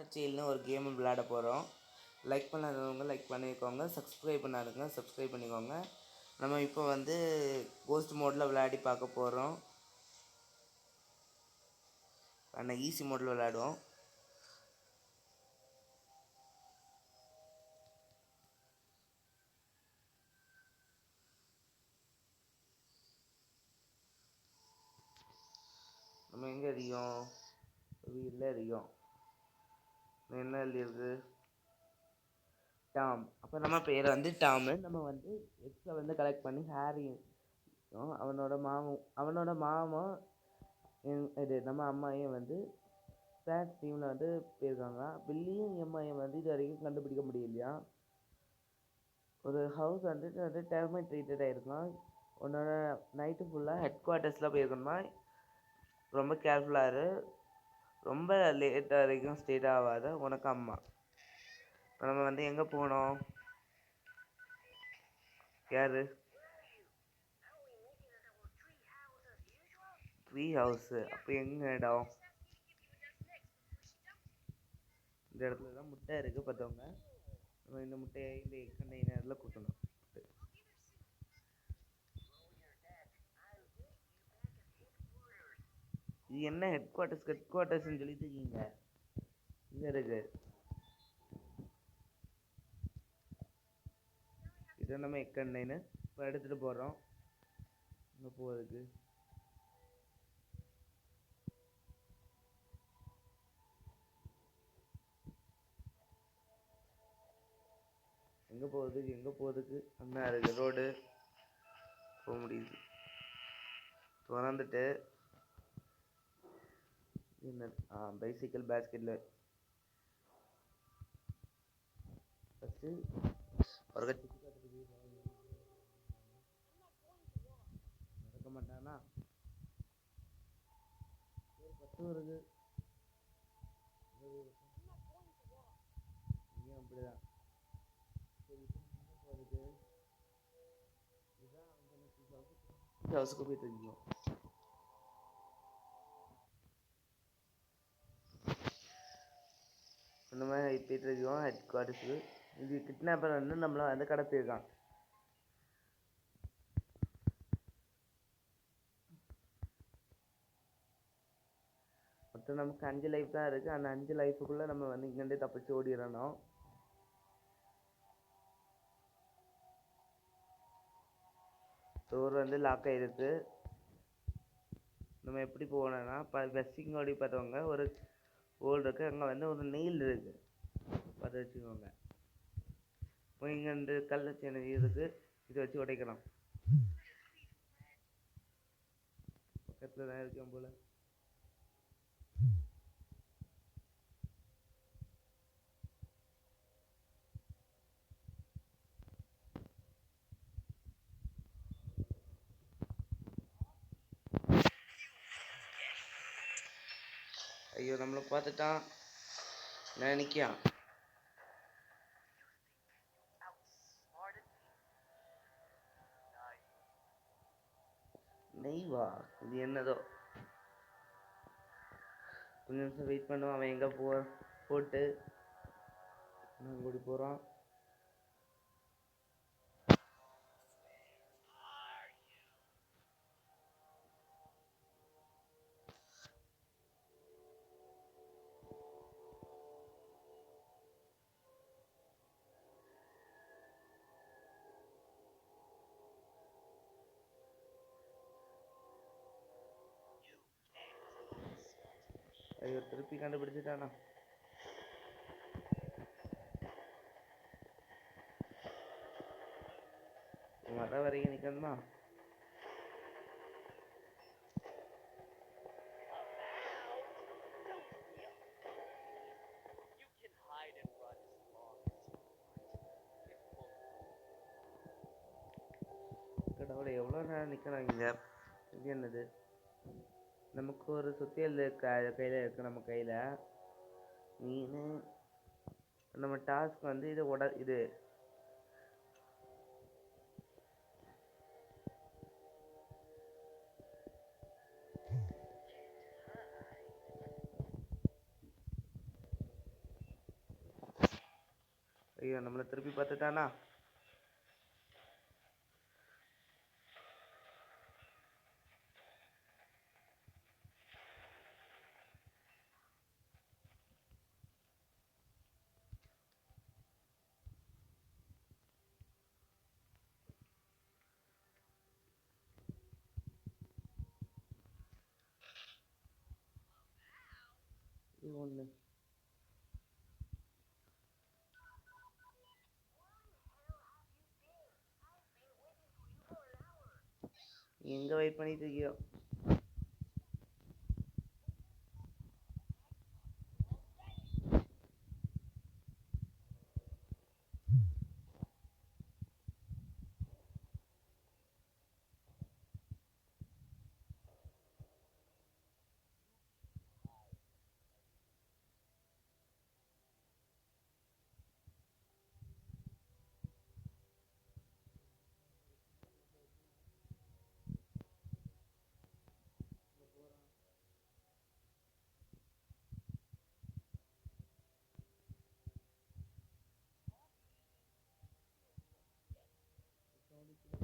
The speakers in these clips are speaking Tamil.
ஆர்எச்எல்னு ஒரு கேம் விளையாட போகிறோம். லைக் பண்ணாதவங்க லைக் பண்ணிக்கோங்க, சப்ஸ்கிரைப் பண்ணாதவங்க சப்ஸ்கிரைப் பண்ணிக்கோங்க. நம்ம இப்போ வந்து கோஸ்ட் மோடில் விளையாடி பார்க்க போகிறோம். ஆனால் ஈஸி மோடில் விளையாடுவோம். நம்ம எங்கே இருக்கோம்? வீட்டில் இருக்கோம். என்ன எழுதியிருக்கு? டாம். அப்போ நம்ம பேர் வந்து டாமு. நம்ம வந்து எக்ஸை வந்து கலெக்ட் பண்ணி ஹாரி அவனோட மாமன் இது நம்ம அம்மாயும் வந்து ஸ்டாட்ஸ் டீமில் வந்து போயிருக்காங்க. பில்லியும் எம்மாயும் வந்து இது வரைக்கும் கண்டுபிடிக்க முடியலையா. ஒரு ஹவுஸ் வந்து டெர்மைட் ட்ரீட்டட் ஆகிருக்கான். உன்னோட நைட்டு ஃபுல்லாக ஹெட் குவார்ட்டர்ஸில் போயிருக்கணுமா. ரொம்ப கேர்ஃபுல்லாக இரு. ரொம்ப லேட் வரைக்கும் ஸ்டேட் ஆகாத. உனக்கு அம்மா. நம்ம வந்து எங்கே போனோம்? யாரு? Tree house. அப்போ எங்கே இடம்? இந்த இடத்துல தான் முட்டை இருக்குது பார்த்தவங்க. நம்ம இந்த முட்டையை இந்த எக் கண்டெய்னரில் கொடுக்கணும். இது என்ன ஹெட் குவார்ட்டர்ஸ்ன்னு சொல்லிட்டு இருக்கீங்க? இங்கே இருக்கு. இதை நம்ம எக் கண்டெய்னர் இப்போ எடுத்துகிட்டு போகிறோம். இங்கே போகிறதுக்கு எங்கே போகிறதுக்கு அங்கே இருக்குது ரோடு. போக முடியுது. திறந்துட்டு என்ன பைசிக்கல் பேஸ்கெட்டில் ஃபஸ்ட்டு ஒரு கட்சி நடக்க மாட்டானா? பத்து வருது. இங்கேயும் அப்படிதான். ஹவுஸுக்கு போயிட்டு இருக்கோம். இந்த மாதிரி போயிட்டு இருக்கோம் ஹெட் குவார்ட்டர்ஸுக்கு. இது கிட்னாப்பர் வந்து நம்மளை வந்து கடத்திருக்கான். மொத்தம் நமக்கு 5 லைஃப் தான் இருக்குது. அந்த 5 லைஃபுக்குள்ளே நம்ம வந்து இங்கேருந்தே தப்பிச்சு ஓடிடணும். டோர் வந்து லாக் ஆகிருக்கு. நம்ம எப்படி போகணும்னா வெஸ்டிங் ஓடி பார்த்தவங்க ஒரு ஹோல் இருக்குது. அங்கே வந்து ஒரு நெயில் இருக்குது, பார்த்து வச்சுக்கோங்க. இங்கே இந்த கல் சென்னை இருக்குது. இதை வச்சு உடைக்கலாம். பக்கத்தில் தான் இருக்கேன் போல். ஐயோ, நம்மளை பார்த்துட்டான். நான் நிற்கான். நெய்வா? இது என்னதோ. கொஞ்சம் நிமிஷம் வெயிட் பண்ணுவான். அவன் எங்கே போட்டு கூடி போகிறான். ஐயோ, திருப்பி கண்டுபிடிச்சிட்டானா? வர வரைக்கும் நிற்கணுமா? கடவுளை, எவ்வளோ நேரம் நிற்கணும் இங்கே? இது என்னது? நமக்கு ஒரு சுத்தியல் கையில் இருக்குது. நம்ம கையில் மீன். நம்ம டாஸ்க் வந்து இது ஐயோ நம்மளை திருப்பி பார்த்துட்டானா? ஒன்று எங்கே வெயிட் பண்ணிட்டு இருக்கியோ?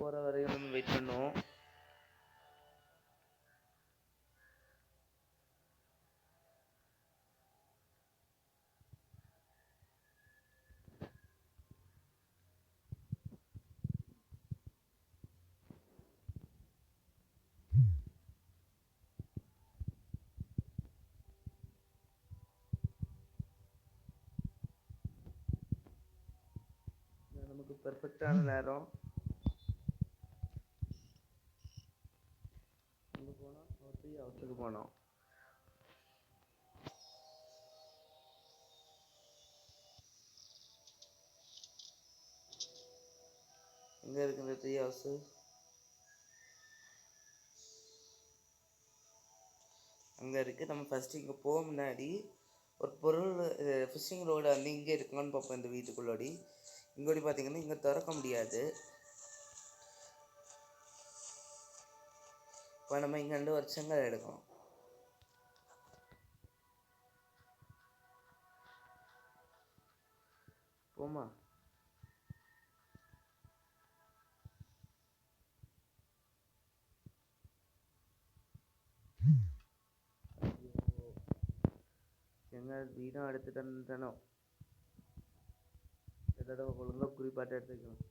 போகிற வரையும் நம்ம வெயிட் பண்ணுவோம். நமக்கு பெர்ஃபெக்டான நேரம். எங்கே போனோம்? ஹவுஸுக்கு போனோம். எங்கே இருக்கு இந்த ட்ரீ ஹவுஸு? அங்கே இருக்குது. நம்ம ஃபஸ்ட்டு இங்கே போக முன்னாடி ஒரு பொருள் ஃபிஷிங் ரோடு வந்து இங்கே இருக்குமான்னு பார்ப்போம். இந்த வீட்டுக்குள்ளோடி இங்கோடி பார்த்தீங்கன்னா இங்கே திறக்க முடியாது. இப்போ நம்ம இங்கே ஒரு செங்கல் எடுக்கணும். போமா? செங்கல் வீடும் எடுத்துட்டு வந்துட்டனோ. தடவை ஒழுங்காக குறிப்பாட்டு எடுத்துக்கலாம்.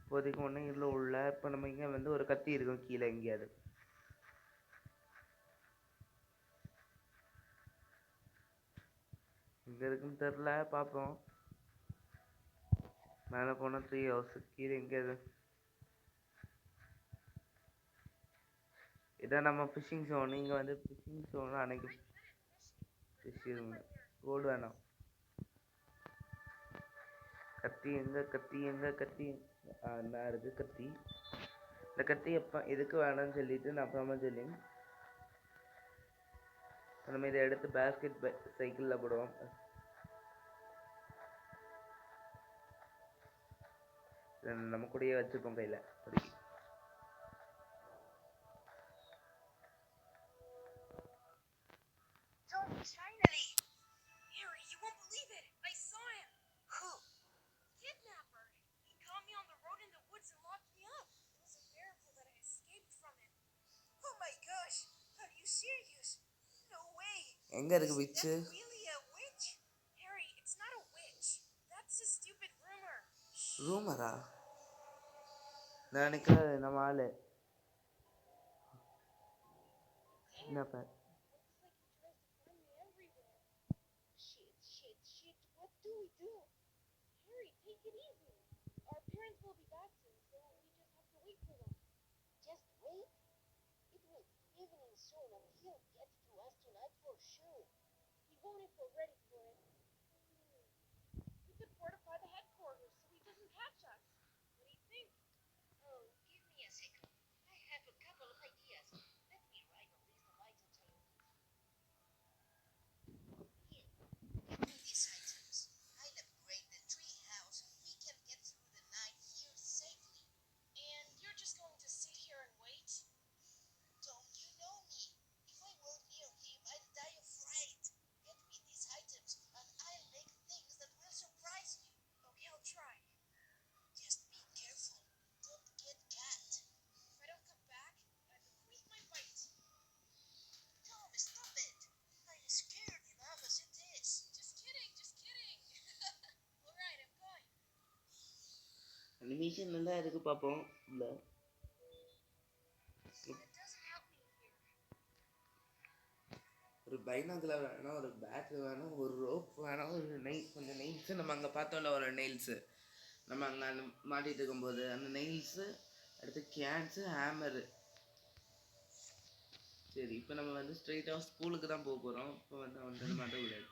இப்போதைக்கு ஒன்றும் இல்லை உள்ள. இப்போ நம்ம இங்கே வந்து ஒரு கத்தி இருக்கும் கீழே எங்கேயாவது. எங்கே இருக்குன்னு தெரில, பார்ப்போம். மேலே போனால் ட்ரீ ஹவுஸ் கீழே எங்கேயாவது. இதான் நம்ம ஃபிஷிங் ஜோன். இங்கே வந்து ஃபிஷிங் ஜோன் அன்னைக்கு ஃபிஷிங் ரோடு வேணாம். கத்தி எங்கே? கத்தி எங்கே? கத்தி என்ன இருக்குது கத்தி? இந்த கத்தி எப்போ எதுக்கு வேணாம்னு சொல்லிட்டு நான் அப்புறமா சொல்லி நம்ம இதை எடுத்து பேஸ்கெட் சைக்கிளில் போடுவோம். நம்ம கூடயே வச்சுப்போம் கையில். Finally! Harry, you won't believe it! I saw him! Who? Kidnapper! He caught me on the road in the woods and locked me up. It was a miracle that I escaped from him. Oh my gosh! Are you serious? No way! எங்க இருக்கு witch? Is that really a witch? Harry, it's not a witch. That's a stupid rumor. Rumor-ஆ? நான் நினைக்கிறேன் நம்ம ஆளு. என்னப்பா? Oh, give me a second. I have a couple of ideas. Animation நல்லா இருக்கு பார்ப்போம். இல்லை That doesn't help me here. ஒரு பைனாகுலர் வேணும், ஒரு பேட் வேணும், ஒரு ரோப் வேணும், ஒரு கொஞ்சம் நெயில்ஸு நம்ம அங்கே பார்த்தோம்ல ஒரு நெயில்ஸு நம்ம அங்கே அந்த மாட்டிகிட்டு இருக்கும்போது அந்த நெயில்ஸு, அடுத்து கேன்ஸு, ஹேமரு. சரி, இப்போ நம்ம வந்து ஸ்ட்ரெயிட்டாக ஸ்கூலுக்கு தான் போக போகிறோம். இப்போ வந்து அவன் மாட்டக்கூடாது.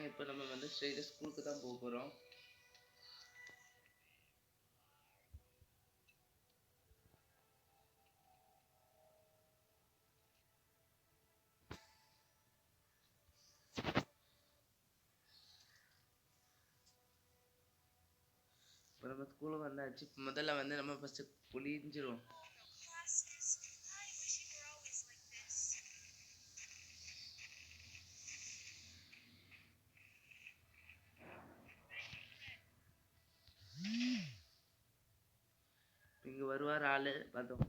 இப்போ நம்ம வந்து ஸ்ட்ரெயிட்டாக ஸ்கூலுக்கு தான் போக போகிறோம். இப்போ நம்ம ஸ்கூலுக்கு வந்தாச்சு. முதல்ல வந்து நம்ம first குளிஞ்சிரும். Classes. I wish it were always like this. இங்கே வருவார் ஆள் பார்த்தோம்.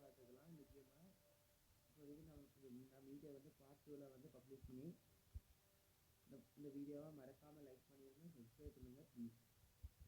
பார்த்துக்கலாம் முக்கியமாக. இப்போதைக்கு நம்ம வீடியோ வந்து பார்ட் 2ல வந்து பப்ளிஷ் பண்ணி இந்த வீடியோவை மறக்காமல் லைக் பண்ணிடுங்க, சப்ஸ்கிரைப் பண்ணுங்கள் ப்ளீஸ்.